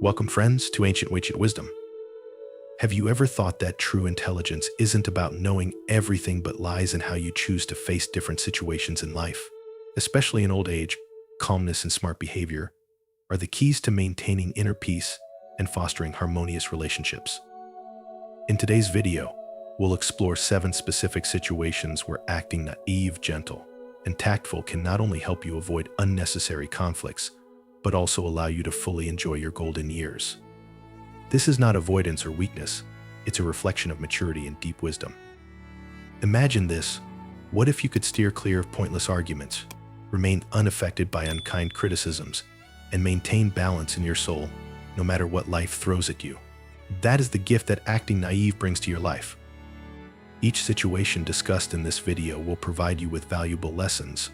Welcome, friends, to Ancient Wisdom. Have you ever thought that true intelligence isn't about knowing everything but lies in how you choose to face different situations in life? Especially in old age, calmness and smart behavior are the keys to maintaining inner peace and fostering harmonious relationships. In today's video, we'll explore 7 specific situations where acting naive, gentle, and tactful can not only help you avoid unnecessary conflicts, but also allow you to fully enjoy your golden years. This is not avoidance or weakness, it's a reflection of maturity and deep wisdom. Imagine this: what if you could steer clear of pointless arguments, remain unaffected by unkind criticisms, and maintain balance in your soul, no matter what life throws at you? That is the gift that acting naive brings to your life. Each situation discussed in this video will provide you with valuable lessons,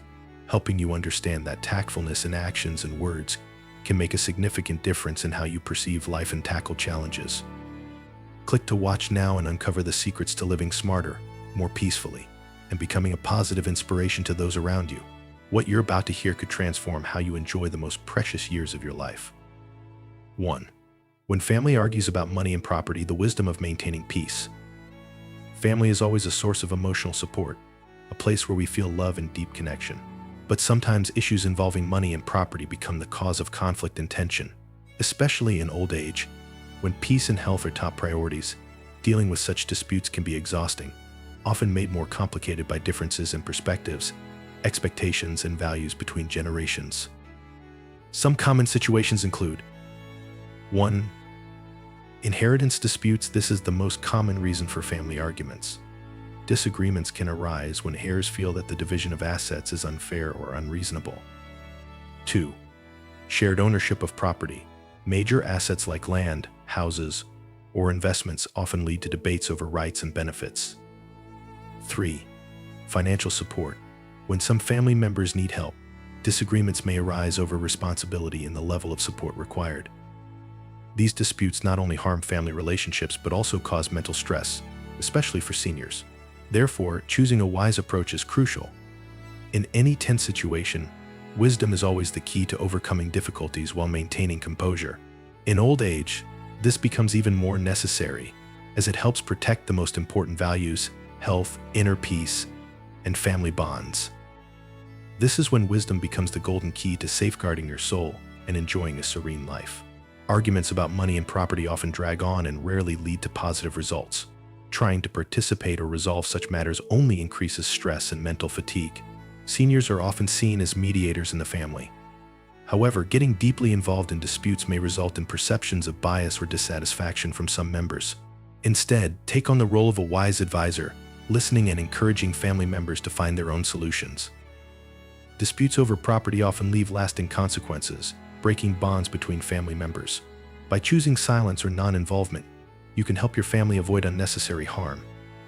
helping you understand that tactfulness in actions and words can make a significant difference in how you perceive life and tackle challenges. Click to watch now and uncover the secrets to living smarter, more peacefully, and becoming a positive inspiration to those around you. What you're about to hear could transform how you enjoy the most precious years of your life. 1. When family argues about money and property, the wisdom of maintaining peace. Family is always a source of emotional support, a place where we feel love and deep connection. But sometimes issues involving money and property become the cause of conflict and tension, especially in old age. When peace and health are top priorities, dealing with such disputes can be exhausting, often made more complicated by differences in perspectives, expectations, and values between generations. Some common situations include: 1. Inheritance disputes. This is the most common reason for family arguments. Disagreements can arise when heirs feel that the division of assets is unfair or unreasonable. 2. Shared ownership of property. Major assets like land, houses, or investments often lead to debates over rights and benefits. 3. Financial support. When some family members need help, disagreements may arise over responsibility and the level of support required. These disputes not only harm family relationships but also cause mental stress, especially for seniors. Therefore, choosing a wise approach is crucial. In any tense situation, wisdom is always the key to overcoming difficulties while maintaining composure. In old age, this becomes even more necessary, as it helps protect the most important values: health, inner peace, and family bonds. This is when wisdom becomes the golden key to safeguarding your soul and enjoying a serene life. Arguments about money and property often drag on and rarely lead to positive results. Trying to participate or resolve such matters only increases stress and mental fatigue. Seniors are often seen as mediators in the family. However, getting deeply involved in disputes may result in perceptions of bias or dissatisfaction from some members. Instead, take on the role of a wise advisor, listening and encouraging family members to find their own solutions. Disputes over property often leave lasting consequences, breaking bonds between family members. By choosing silence or non-involvement, you can help your family avoid unnecessary harm.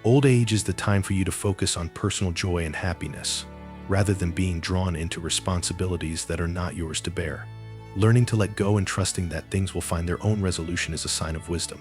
Old age is the time for you to focus on personal joy and happiness, rather than being drawn into responsibilities that are not yours to bear. Learning to let go and trusting that things will find their own resolution is a sign of wisdom.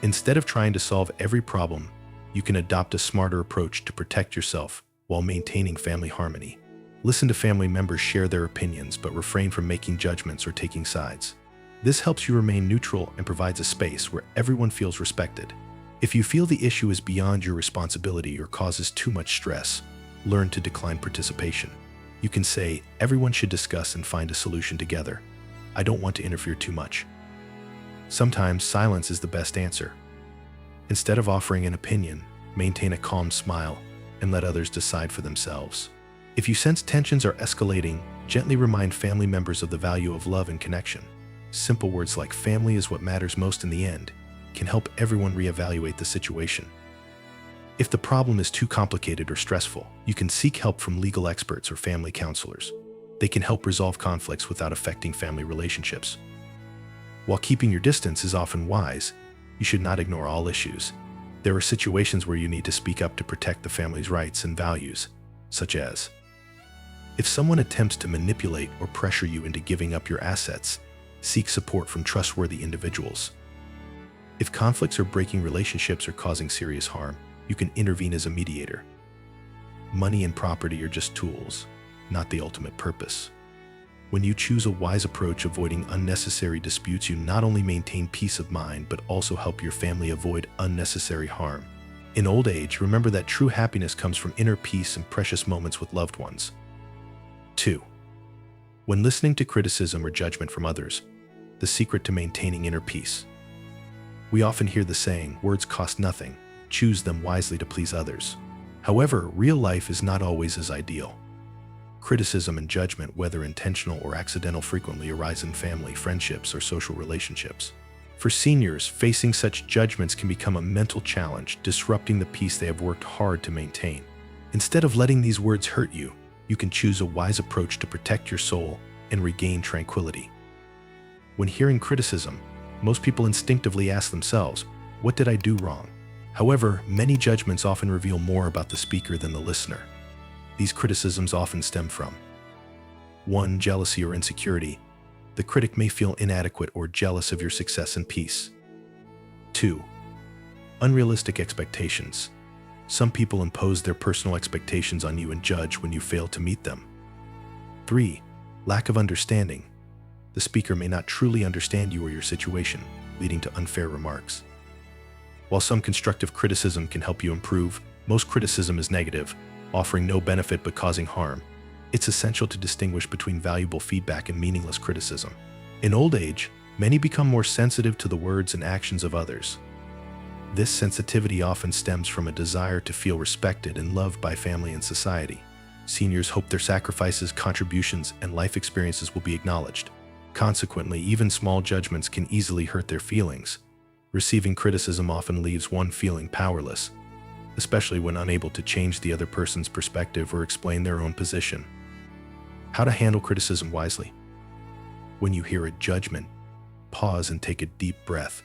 Instead of trying to solve every problem, you can adopt a smarter approach to protect yourself while maintaining family harmony. Listen to family members share their opinions, but refrain from making judgments or taking sides. This helps you remain neutral and provides a space where everyone feels respected. If you feel the issue is beyond your responsibility or causes too much stress, learn to decline participation. You can say, "Everyone should discuss and find a solution together. I don't want to interfere too much." Sometimes silence is the best answer. Instead of offering an opinion, maintain a calm smile and let others decide for themselves. If you sense tensions are escalating, gently remind family members of the value of love and connection. Simple words like "family is what matters most in the end" can help everyone reevaluate the situation. If the problem is too complicated or stressful, you can seek help from legal experts or family counselors. They can help resolve conflicts without affecting family relationships. While keeping your distance is often wise, you should not ignore all issues. There are situations where you need to speak up to protect the family's rights and values, such as if someone attempts to manipulate or pressure you into giving up your assets, seek support from trustworthy individuals. If conflicts are breaking relationships or causing serious harm, you can intervene as a mediator. Money and property are just tools, not the ultimate purpose. When you choose a wise approach, avoiding unnecessary disputes, you not only maintain peace of mind, but also help your family avoid unnecessary harm. In old age, remember that true happiness comes from inner peace and precious moments with loved ones. 2. When listening to criticism or judgment from others, the secret to maintaining inner peace. We often hear the saying, words cost nothing, choose them wisely to please others. However, real life is not always as ideal. Criticism and judgment, whether intentional or accidental, frequently arise in family, friendships, or social relationships. For seniors, facing such judgments can become a mental challenge, disrupting the peace they have worked hard to maintain. Instead of letting these words hurt you, you can choose a wise approach to protect your soul and regain tranquility. When hearing criticism, most people instinctively ask themselves, what did I do wrong? However, many judgments often reveal more about the speaker than the listener. These criticisms often stem from 1. Jealousy or insecurity. The critic may feel inadequate or jealous of your success and peace. 2. Unrealistic expectations. Some people impose their personal expectations on you and judge when you fail to meet them. 3. Lack of understanding. The speaker may not truly understand you or your situation, leading to unfair remarks. While some constructive criticism can help you improve, most criticism is negative, offering no benefit but causing harm. It's essential to distinguish between valuable feedback and meaningless criticism. In old age, many become more sensitive to the words and actions of others. This sensitivity often stems from a desire to feel respected and loved by family and society. Seniors hope their sacrifices, contributions, and life experiences will be acknowledged. Consequently, even small judgments can easily hurt their feelings. Receiving criticism often leaves one feeling powerless, especially when unable to change the other person's perspective or explain their own position. How to handle criticism wisely. When you hear a judgment, pause and take a deep breath.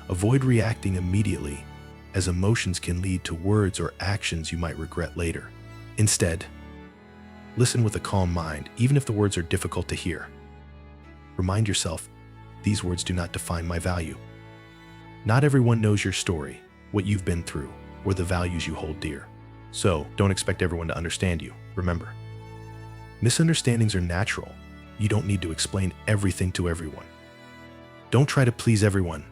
Avoid reacting immediately, as emotions can lead to words or actions you might regret later. Instead, listen with a calm mind, even if the words are difficult to hear. Remind yourself, these words do not define my value. Not everyone knows your story, what you've been through, or the values you hold dear. So, don't expect everyone to understand you. Remember, misunderstandings are natural. You don't need to explain everything to everyone. Don't try to please everyone.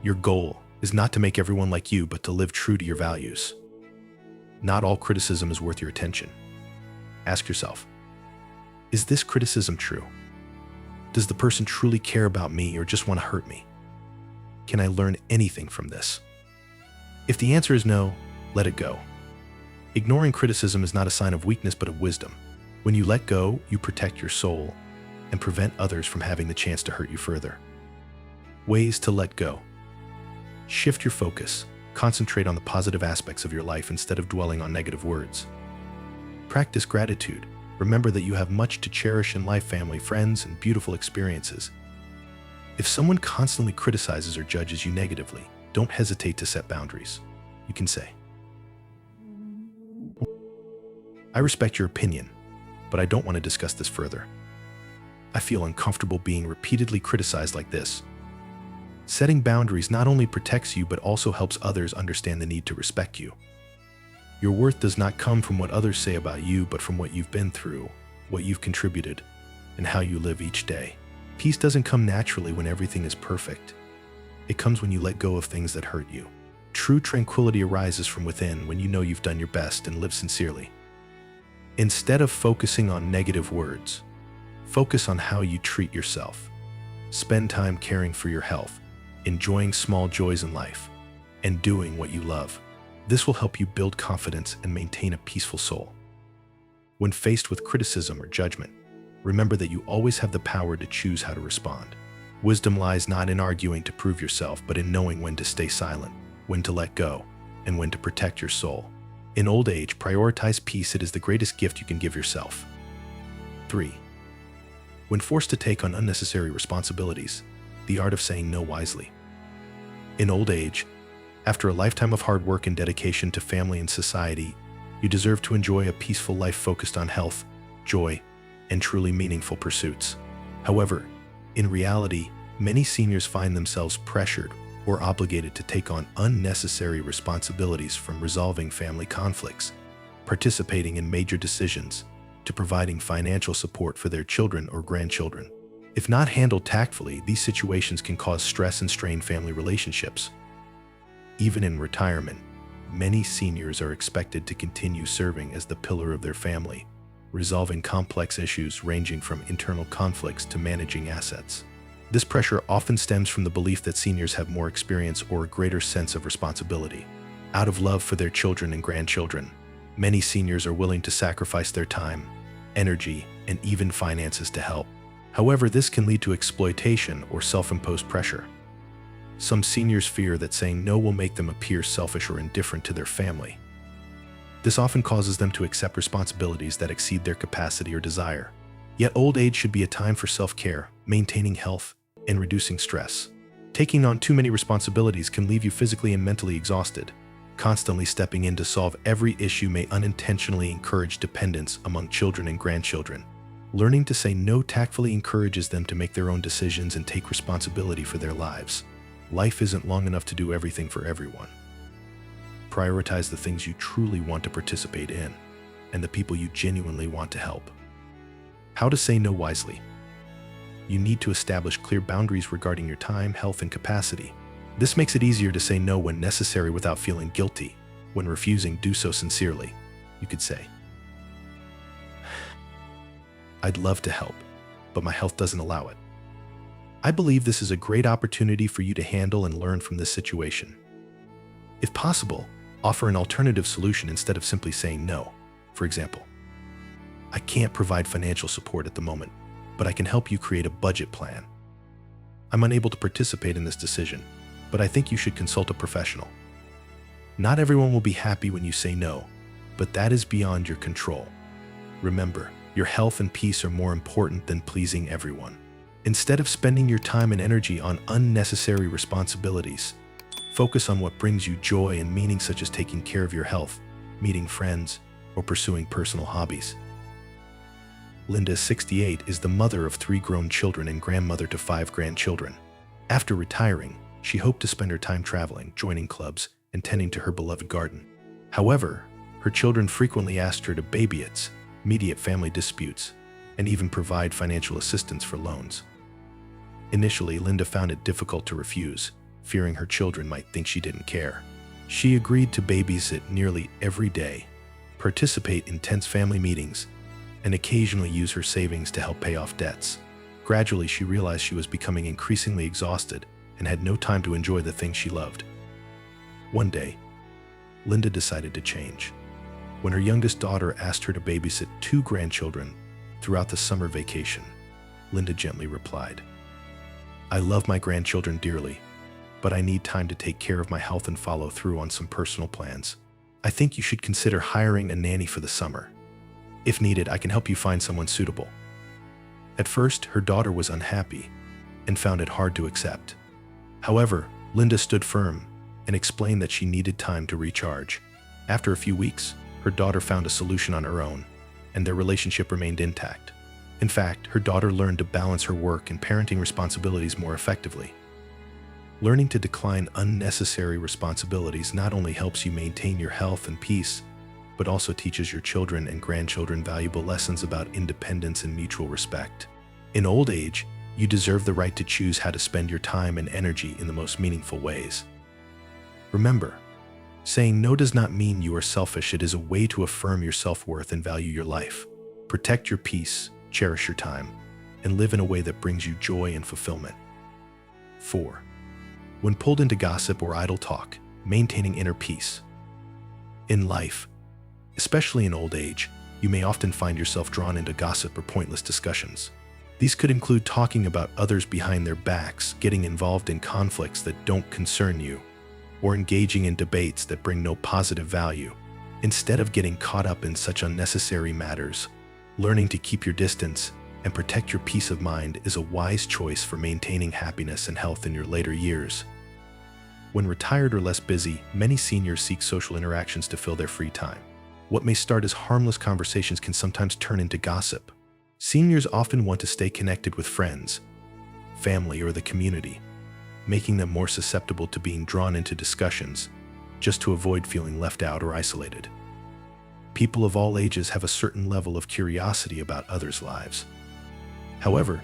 Your goal is not to make everyone like you, but to live true to your values. Not all criticism is worth your attention. Ask yourself, is this criticism true? Does the person truly care about me or just want to hurt me? Can I learn anything from this? If the answer is no, let it go. Ignoring criticism is not a sign of weakness but of wisdom. When you let go, you protect your soul and prevent others from having the chance to hurt you further. Ways to let go. Shift your focus. Concentrate on the positive aspects of your life instead of dwelling on negative words. Practice gratitude. Remember that you have much to cherish in life, family, friends, and beautiful experiences. If someone constantly criticizes or judges you negatively, don't hesitate to set boundaries. You can say, I respect your opinion, but I don't want to discuss this further. I feel uncomfortable being repeatedly criticized like this. Setting boundaries not only protects you, but also helps others understand the need to respect you. Your worth does not come from what others say about you, but from what you've been through, what you've contributed, and how you live each day. Peace doesn't come naturally when everything is perfect. It comes when you let go of things that hurt you. True tranquility arises from within when you know you've done your best and live sincerely. Instead of focusing on negative words, focus on how you treat yourself. Spend time caring for your health, enjoying small joys in life, and doing what you love. This will help you build confidence and maintain a peaceful soul. When faced with criticism or judgment, remember that you always have the power to choose how to respond. Wisdom lies not in arguing to prove yourself, but in knowing when to stay silent, when to let go, and when to protect your soul. In old age, prioritize peace. It is the greatest gift you can give yourself. 3. When forced to take on unnecessary responsibilities, the art of saying no wisely. In old age, after a lifetime of hard work and dedication to family and society, you deserve to enjoy a peaceful life focused on health, joy, and truly meaningful pursuits. However, in reality, many seniors find themselves pressured or obligated to take on unnecessary responsibilities, from resolving family conflicts, participating in major decisions, to providing financial support for their children or grandchildren. If not handled tactfully, these situations can cause stress and strain family relationships. Even in retirement, many seniors are expected to continue serving as the pillar of their family, resolving complex issues ranging from internal conflicts to managing assets. This pressure often stems from the belief that seniors have more experience or a greater sense of responsibility. Out of love for their children and grandchildren, many seniors are willing to sacrifice their time, energy, and even finances to help. However, this can lead to exploitation or self-imposed pressure. Some seniors fear that saying no will make them appear selfish or indifferent to their family. This often causes them to accept responsibilities that exceed their capacity or desire. Yet old age should be a time for self-care, maintaining health, and reducing stress. Taking on too many responsibilities can leave you physically and mentally exhausted. Constantly stepping in to solve every issue may unintentionally encourage dependence among children and grandchildren. Learning to say no tactfully encourages them to make their own decisions and take responsibility for their lives. Life isn't long enough to do everything for everyone. Prioritize the things you truly want to participate in and the people you genuinely want to help. How to say no wisely. You need to establish clear boundaries regarding your time, health, and capacity. This makes it easier to say no when necessary without feeling guilty. When refusing, do so sincerely. You could say, "I'd love to help, but my health doesn't allow it. I believe this is a great opportunity for you to handle and learn from this situation." If possible, offer an alternative solution instead of simply saying no. For example, "I can't provide financial support at the moment, but I can help you create a budget plan. I'm unable to participate in this decision, but I think you should consult a professional." Not everyone will be happy when you say no, but that is beyond your control. Remember, your health and peace are more important than pleasing everyone. Instead of spending your time and energy on unnecessary responsibilities, focus on what brings you joy and meaning, such as taking care of your health, meeting friends, or pursuing personal hobbies. Linda, 68, is the mother of 3 grown children and grandmother to 5 grandchildren. After retiring, she hoped to spend her time traveling, joining clubs, and tending to her beloved garden. However, her children frequently asked her to babysit, mediate family disputes, and even provide financial assistance for loans. Initially, Linda found it difficult to refuse, fearing her children might think she didn't care. She agreed to babysit nearly every day, participate in tense family meetings, and occasionally use her savings to help pay off debts. Gradually, she realized she was becoming increasingly exhausted and had no time to enjoy the things she loved. One day, Linda decided to change. When her youngest daughter asked her to babysit 2 grandchildren throughout the summer vacation, Linda gently replied, "I love my grandchildren dearly, but I need time to take care of my health and follow through on some personal plans. I think you should consider hiring a nanny for the summer. If needed, I can help you find someone suitable." At first, her daughter was unhappy and found it hard to accept. However, Linda stood firm and explained that she needed time to recharge. After a few weeks, her daughter found a solution on her own, and their relationship remained intact. In fact, her daughter learned to balance her work and parenting responsibilities more effectively. Learning to decline unnecessary responsibilities not only helps you maintain your health and peace, but also teaches your children and grandchildren valuable lessons about independence and mutual respect. In old age, you deserve the right to choose how to spend your time and energy in the most meaningful ways. Remember, saying no does not mean you are selfish. It is a way to affirm your self-worth and value your life. Protect your peace, cherish your time, and live in a way that brings you joy and fulfillment. 4. When pulled into gossip or idle talk, maintaining inner peace. In life, especially in old age, you may often find yourself drawn into gossip or pointless discussions. These could include talking about others behind their backs, getting involved in conflicts that don't concern you, or engaging in debates that bring no positive value. Instead of getting caught up in such unnecessary matters, learning to keep your distance and protect your peace of mind is a wise choice for maintaining happiness and health in your later years. When retired or less busy, many seniors seek social interactions to fill their free time. What may start as harmless conversations can sometimes turn into gossip. Seniors often want to stay connected with friends, family, or the community, making them more susceptible to being drawn into discussions just to avoid feeling left out or isolated. People of all ages have a certain level of curiosity about others' lives. However,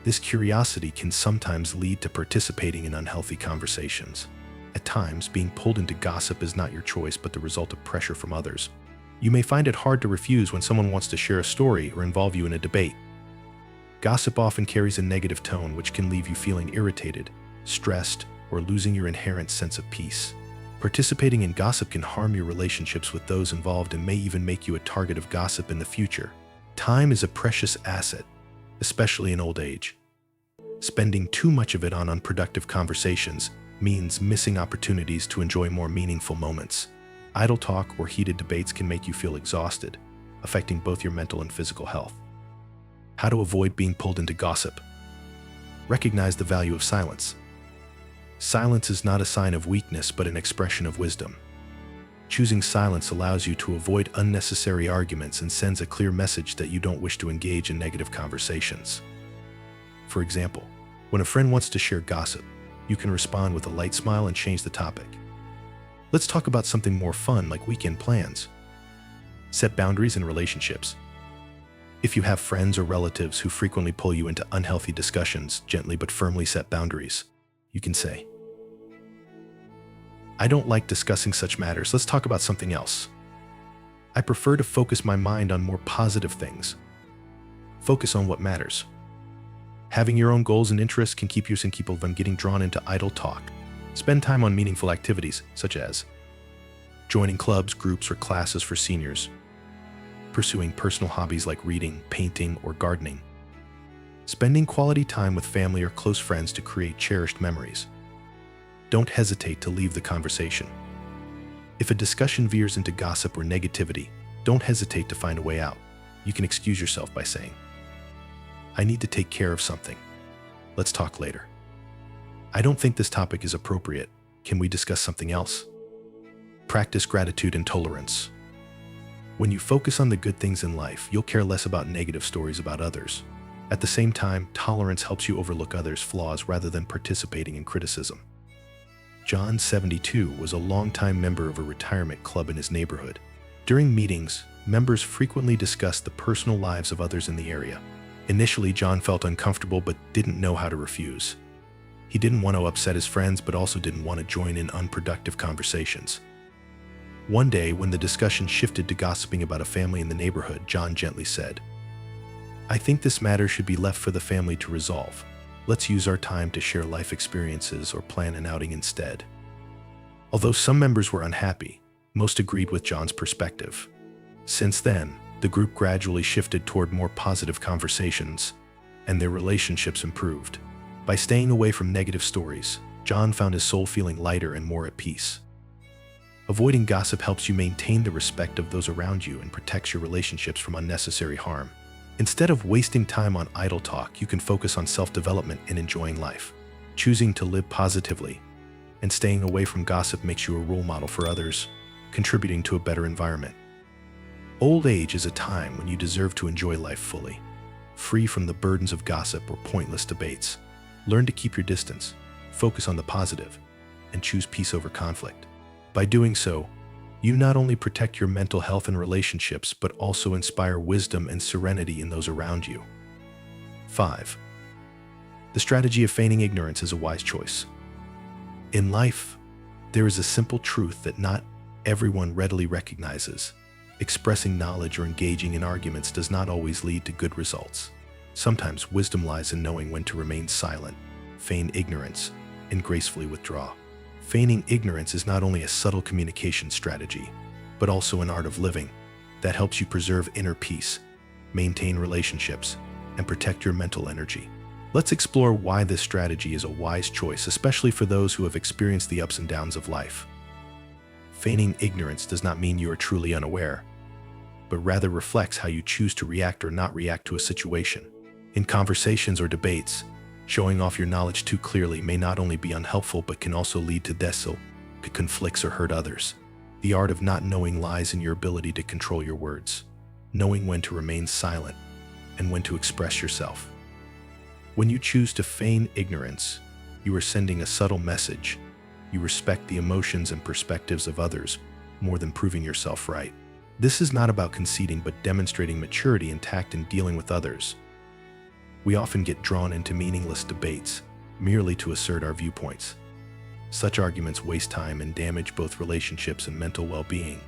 this curiosity can sometimes lead to participating in unhealthy conversations. At times, being pulled into gossip is not your choice but the result of pressure from others. You may find it hard to refuse when someone wants to share a story or involve you in a debate. Gossip often carries a negative tone which can leave you feeling irritated, stressed, or losing your inherent sense of peace. Participating in gossip can harm your relationships with those involved and may even make you a target of gossip in the future. Time is a precious asset, especially in old age. Spending too much of it on unproductive conversations means missing opportunities to enjoy more meaningful moments. Idle talk or heated debates can make you feel exhausted, affecting both your mental and physical health. How to avoid being pulled into gossip. Recognize the value of silence. Silence is not a sign of weakness but an expression of wisdom. Choosing silence allows you to avoid unnecessary arguments and sends a clear message that you don't wish to engage in negative conversations. For example, when a friend wants to share gossip, you can respond with a light smile and change the topic. Let's talk about something more fun like weekend plans. Set boundaries in relationships. If you have friends or relatives who frequently pull you into unhealthy discussions, gently but firmly set boundaries. You can say, "I don't like discussing such matters. Let's talk about something else. I prefer to focus my mind on more positive things." Focus on what matters. Having your own goals and interests can keep you from getting drawn into idle talk. Spend time on meaningful activities, such as joining clubs, groups, or classes for seniors, pursuing personal hobbies like reading, painting, or gardening, spending quality time with family or close friends to create cherished memories. Don't hesitate to leave the conversation. If a discussion veers into gossip or negativity, don't hesitate to find a way out. You can excuse yourself by saying, "I need to take care of something. Let's talk later. I don't think this topic is appropriate. Can we discuss something else?" Practice gratitude and tolerance. When you focus on the good things in life, you'll care less about negative stories about others. At the same time, tolerance helps you overlook others' flaws rather than participating in criticism. John, 72, was a longtime member of a retirement club in his neighborhood. During meetings, members frequently discussed the personal lives of others in the area. Initially, John felt uncomfortable but didn't know how to refuse. He didn't want to upset his friends but also didn't want to join in unproductive conversations. One day, when the discussion shifted to gossiping about a family in the neighborhood, John gently said, "I think this matter should be left for the family to resolve. Let's use our time to share life experiences or plan an outing instead." Although some members were unhappy, most agreed with John's perspective. Since then, the group gradually shifted toward more positive conversations, and their relationships improved. By staying away from negative stories, John found his soul feeling lighter and more at peace. Avoiding gossip helps you maintain the respect of those around you and protects your relationships from unnecessary harm. Instead of wasting time on idle talk, you can focus on self-development and enjoying life. Choosing to live positively and staying away from gossip makes you a role model for others, contributing to a better environment. Old age is a time when you deserve to enjoy life fully, free from the burdens of gossip or pointless debates. Learn to keep your distance, focus on the positive, and choose peace over conflict. By doing so, you not only protect your mental health and relationships, but also inspire wisdom and serenity in those around you. 5. The strategy of feigning ignorance is a wise choice. In life, there is a simple truth that not everyone readily recognizes. Expressing knowledge or engaging in arguments does not always lead to good results. Sometimes wisdom lies in knowing when to remain silent, feign ignorance, and gracefully withdraw. Feigning ignorance is not only a subtle communication strategy, but also an art of living that helps you preserve inner peace, maintain relationships, and protect your mental energy. Let's explore why this strategy is a wise choice, especially for those who have experienced the ups and downs of life. Feigning ignorance does not mean you are truly unaware, but rather reflects how you choose to react or not react to a situation. In conversations or debates, showing off your knowledge too clearly may not only be unhelpful but can also lead to conflicts or hurt others. The art of not knowing lies in your ability to control your words, knowing when to remain silent and when to express yourself. When you choose to feign ignorance, you are sending a subtle message. You respect the emotions and perspectives of others more than proving yourself right. This is not about conceding but demonstrating maturity and tact in dealing with others. We often get drawn into meaningless debates merely to assert our viewpoints. Such arguments waste time and damage both relationships and mental well-being.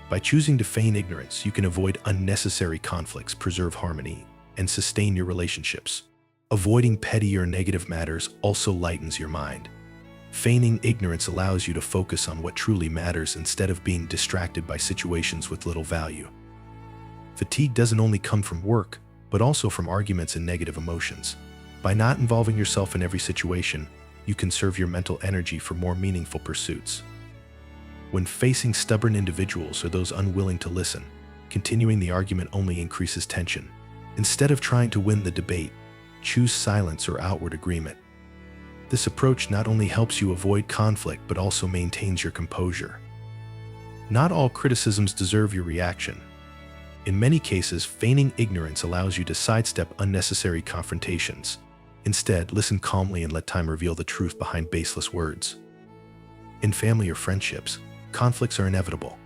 By choosing to feign ignorance, you can avoid unnecessary conflicts, preserve harmony, and sustain your relationships. Avoiding petty or negative matters also lightens your mind. Feigning ignorance allows you to focus on what truly matters instead of being distracted by situations with little value. Fatigue doesn't only come from work, but also from arguments and negative emotions. By not involving yourself in every situation, you conserve your mental energy for more meaningful pursuits. When facing stubborn individuals or those unwilling to listen, continuing the argument only increases tension. Instead of trying to win the debate, choose silence or outward agreement. This approach not only helps you avoid conflict but also maintains your composure. Not all criticisms deserve your reaction. In many cases, feigning ignorance allows you to sidestep unnecessary confrontations. Instead, listen calmly and let time reveal the truth behind baseless words. In family or friendships, conflicts are inevitable,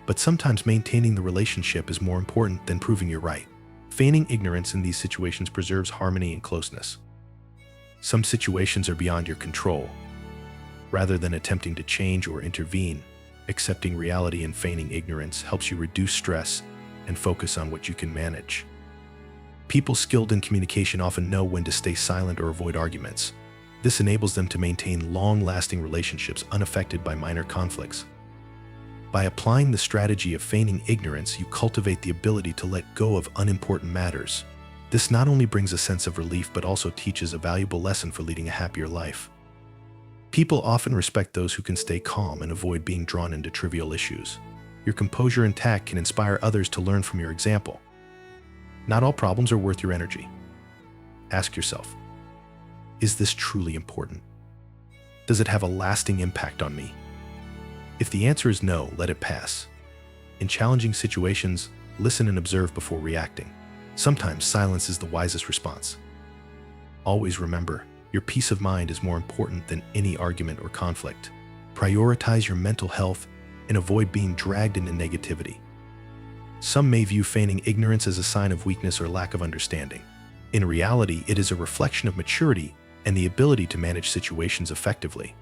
but sometimes maintaining the relationship is more important than proving you're right. Feigning ignorance in these situations preserves harmony and closeness. Some situations are beyond your control. Rather than attempting to change or intervene, accepting reality and feigning ignorance helps you reduce stress and focus on what you can manage. People skilled in communication often know when to stay silent or avoid arguments. This enables them to maintain long-lasting relationships unaffected by minor conflicts. By applying the strategy of feigning ignorance, you cultivate the ability to let go of unimportant matters. This not only brings a sense of relief but also teaches a valuable lesson for leading a happier life. People often respect those who can stay calm and avoid being drawn into trivial issues. Your composure and tact can inspire others to learn from your example. Not all problems are worth your energy. Ask yourself, is this truly important? Does it have a lasting impact on me? If the answer is no, let it pass. In challenging situations, listen and observe before reacting. Sometimes silence is the wisest response. Always remember, your peace of mind is more important than any argument or conflict. Prioritize your mental health and avoid being dragged into negativity. Some may view feigning ignorance as a sign of weakness or lack of understanding. In reality, it is a reflection of maturity and the ability to manage situations effectively.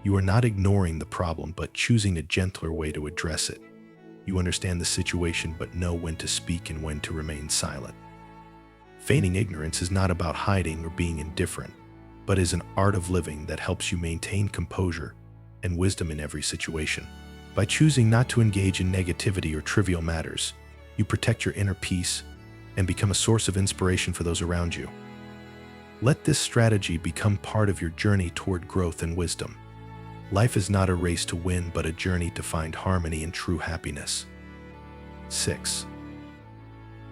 You are not ignoring the problem, but choosing a gentler way to address it. You understand the situation but know when to speak and when to remain silent. Feigning ignorance is not about hiding or being indifferent, but is an art of living that helps you maintain composure and wisdom in every situation. By choosing not to engage in negativity or trivial matters, you protect your inner peace and become a source of inspiration for those around you. Let this strategy become part of your journey toward growth and wisdom. Life is not a race to win, but a journey to find harmony and true happiness. 6.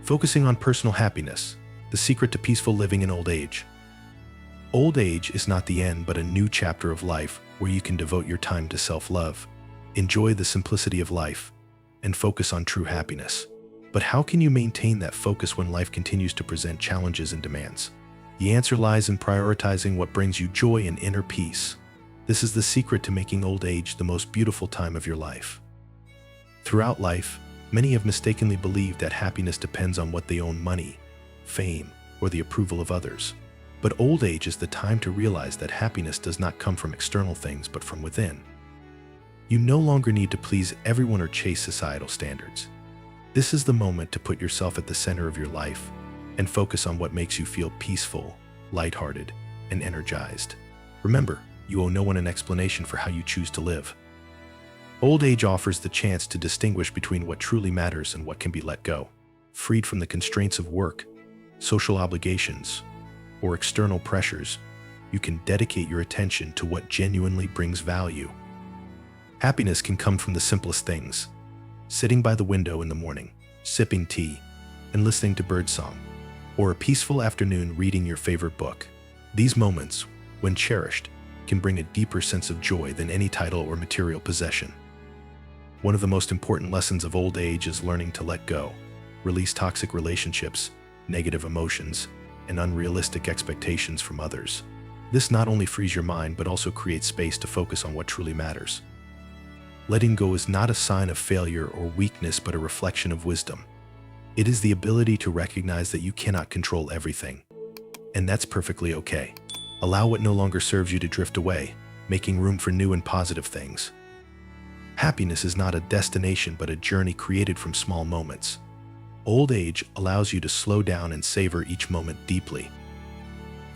Focusing on personal happiness, the secret to peaceful living in old age. Old age is not the end, but a new chapter of life where you can devote your time to self-love, enjoy the simplicity of life, and focus on true happiness. But how can you maintain that focus when life continues to present challenges and demands? The answer lies in prioritizing what brings you joy and inner peace. This is the secret to making old age the most beautiful time of your life. Throughout life, many have mistakenly believed that happiness depends on what they own: money, fame, or the approval of others. But old age is the time to realize that happiness does not come from external things but from within. You no longer need to please everyone or chase societal standards. This is the moment to put yourself at the center of your life and focus on what makes you feel peaceful, lighthearted, and energized. Remember, you owe no one an explanation for how you choose to live. Old age offers the chance to distinguish between what truly matters and what can be let go. Freed from the constraints of work, social obligations, or external pressures, you can dedicate your attention to what genuinely brings value. Happiness can come from the simplest things: sitting by the window in the morning, sipping tea, and listening to birdsong, or a peaceful afternoon reading your favorite book. These moments, when cherished, can bring a deeper sense of joy than any title or material possession. One of the most important lessons of old age is learning to let go, release toxic relationships, negative emotions, and unrealistic expectations from others. This not only frees your mind but also creates space to focus on what truly matters. Letting go is not a sign of failure or weakness, but a reflection of wisdom. It is the ability to recognize that you cannot control everything, and that's perfectly okay. Allow what no longer serves you to drift away, making room for new and positive things. Happiness is not a destination, but a journey created from small moments. Old age allows you to slow down and savor each moment deeply.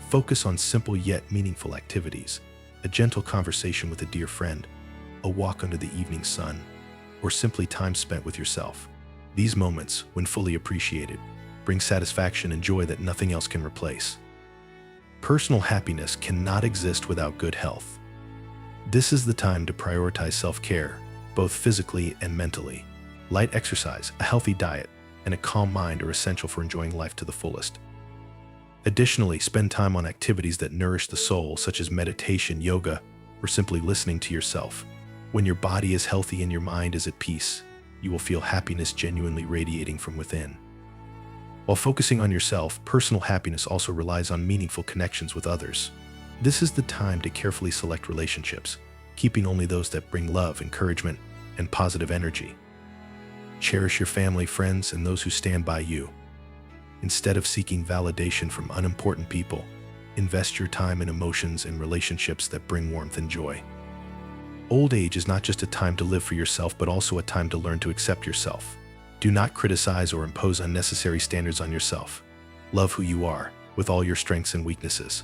Focus on simple yet meaningful activities, a gentle conversation with a dear friend, a walk under the evening sun, or simply time spent with yourself. These moments, when fully appreciated, bring satisfaction and joy that nothing else can replace. Personal happiness cannot exist without good health. This is the time to prioritize self-care, both physically and mentally. Light exercise, a healthy diet, and a calm mind are essential for enjoying life to the fullest. Additionally, spend time on activities that nourish the soul, such as meditation, yoga, or simply listening to yourself. When your body is healthy and your mind is at peace, you will feel happiness genuinely radiating from within. While focusing on yourself, personal happiness also relies on meaningful connections with others. This is the time to carefully select relationships, keeping only those that bring love, encouragement, and positive energy. Cherish your family, friends, and those who stand by you. Instead of seeking validation from unimportant people, invest your time in emotions and relationships that bring warmth and joy. Old age is not just a time to live for yourself, but also a time to learn to accept yourself. Do not criticize or impose unnecessary standards on yourself. Love who you are, with all your strengths and weaknesses.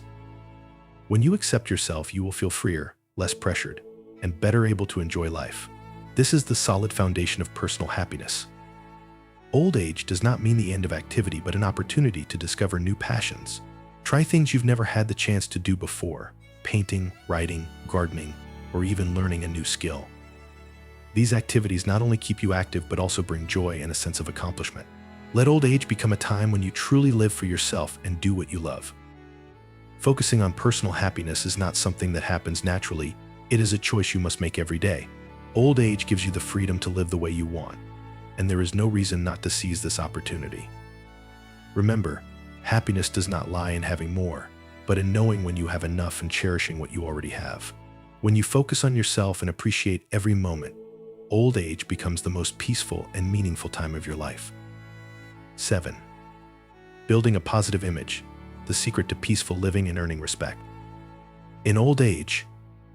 When you accept yourself, you will feel freer, less pressured, and better able to enjoy life. This is the solid foundation of personal happiness. Old age does not mean the end of activity, but an opportunity to discover new passions. Try things you've never had the chance to do before: painting, writing, gardening, or even learning a new skill. These activities not only keep you active, but also bring joy and a sense of accomplishment. Let old age become a time when you truly live for yourself and do what you love. Focusing on personal happiness is not something that happens naturally. It is a choice you must make every day. Old age gives you the freedom to live the way you want, and there is no reason not to seize this opportunity. Remember, happiness does not lie in having more, but in knowing when you have enough and cherishing what you already have. When you focus on yourself and appreciate every moment, old age becomes the most peaceful and meaningful time of your life. 7. Building a positive image, the secret to peaceful living and earning respect. In old age,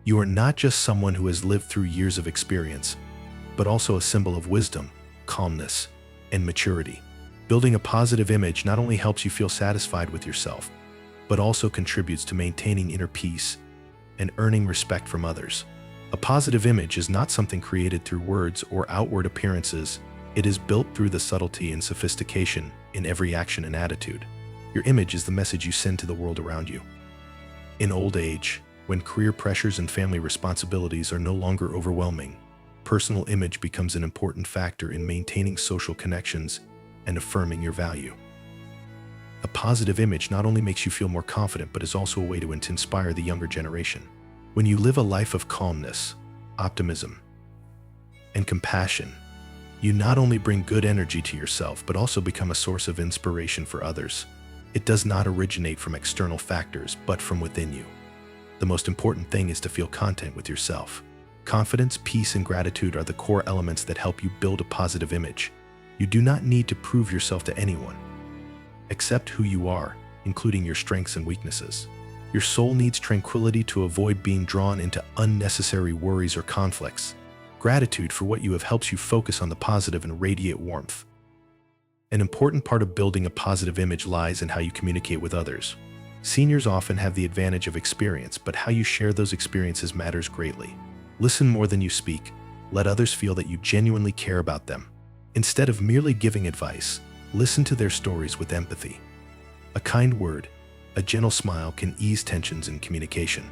you are not just someone who has lived through years of experience, but also a symbol of wisdom, calmness, and maturity. Building a positive image not only helps you feel satisfied with yourself, but also contributes to maintaining inner peace and earning respect from others. A positive image is not something created through words or outward appearances. It is built through the subtlety and sophistication in every action and attitude. Your image is the message you send to the world around you. In old age, when career pressures and family responsibilities are no longer overwhelming, personal image becomes an important factor in maintaining social connections and affirming your value. A positive image not only makes you feel more confident, but is also a way to inspire the younger generation. When you live a life of calmness, optimism, and compassion, you not only bring good energy to yourself, but also become a source of inspiration for others. It does not originate from external factors, but from within you. The most important thing is to feel content with yourself. Confidence, peace, and gratitude are the core elements that help you build a positive image. You do not need to prove yourself to anyone. Accept who you are, including your strengths and weaknesses. Your soul needs tranquility to avoid being drawn into unnecessary worries or conflicts. Gratitude for what you have helps you focus on the positive and radiate warmth. An important part of building a positive image lies in how you communicate with others. Seniors often have the advantage of experience, but how you share those experiences matters greatly. Listen more than you speak. Let others feel that you genuinely care about them. Instead of merely giving advice, listen to their stories with empathy. A kind word, a gentle smile can ease tensions in communication.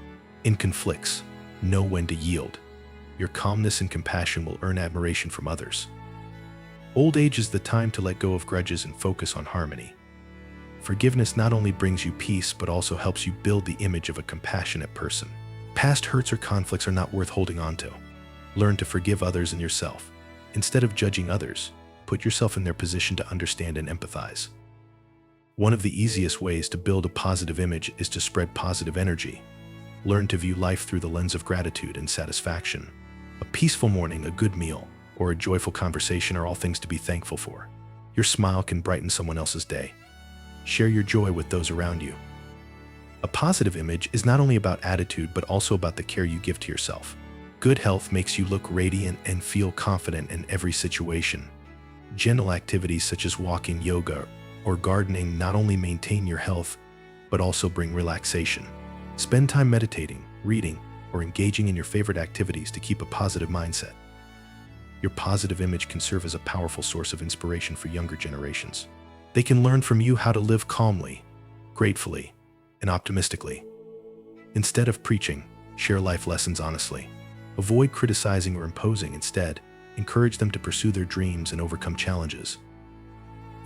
In conflicts, know when to yield. Your calmness and compassion will earn admiration from others. Old age is the time to let go of grudges and focus on harmony. Forgiveness not only brings you peace, but also helps you build the image of a compassionate person. Past hurts or conflicts are not worth holding on to. Learn to forgive others and yourself. Instead of judging others, put yourself in their position to understand and empathize. One of the easiest ways to build a positive image is to spread positive energy. Learn to view life through the lens of gratitude and satisfaction. A peaceful morning, a good meal, or a joyful conversation are all things to be thankful for. Your smile can brighten someone else's day. Share your joy with those around you. A positive image is not only about attitude, but also about the care you give to yourself. Good health makes you look radiant and feel confident in every situation. Gentle activities such as walking, yoga, or gardening not only maintain your health, but also bring relaxation. Spend time meditating, reading, or engaging in your favorite activities to keep a positive mindset. Your positive image can serve as a powerful source of inspiration for younger generations. They can learn from you how to live calmly, gratefully, and optimistically. Instead of preaching, share life lessons honestly. Avoid criticizing or imposing. Instead, encourage them to pursue their dreams and overcome challenges.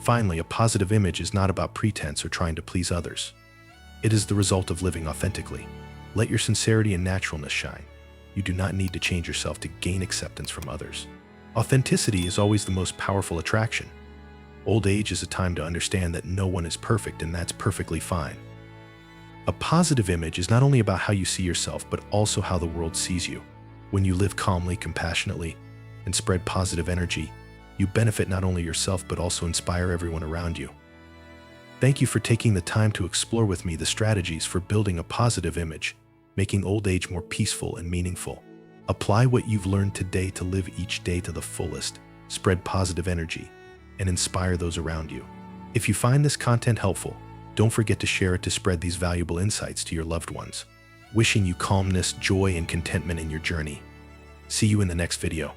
Finally, a positive image is not about pretense or trying to please others. It is the result of living authentically. Let your sincerity and naturalness shine. You do not need to change yourself to gain acceptance from others. Authenticity is always the most powerful attraction. Old age is a time to understand that no one is perfect, and that's perfectly fine. A positive image is not only about how you see yourself, but also how the world sees you. When you live calmly, compassionately, and spread positive energy, you benefit not only yourself, but also inspire everyone around you. Thank you for taking the time to explore with me the strategies for building a positive image, making old age more peaceful and meaningful. Apply what you've learned today to live each day to the fullest, spread positive energy, and inspire those around you. If you find this content helpful, don't forget to share it to spread these valuable insights to your loved ones. Wishing you calmness, joy, and contentment in your journey. See you in the next video.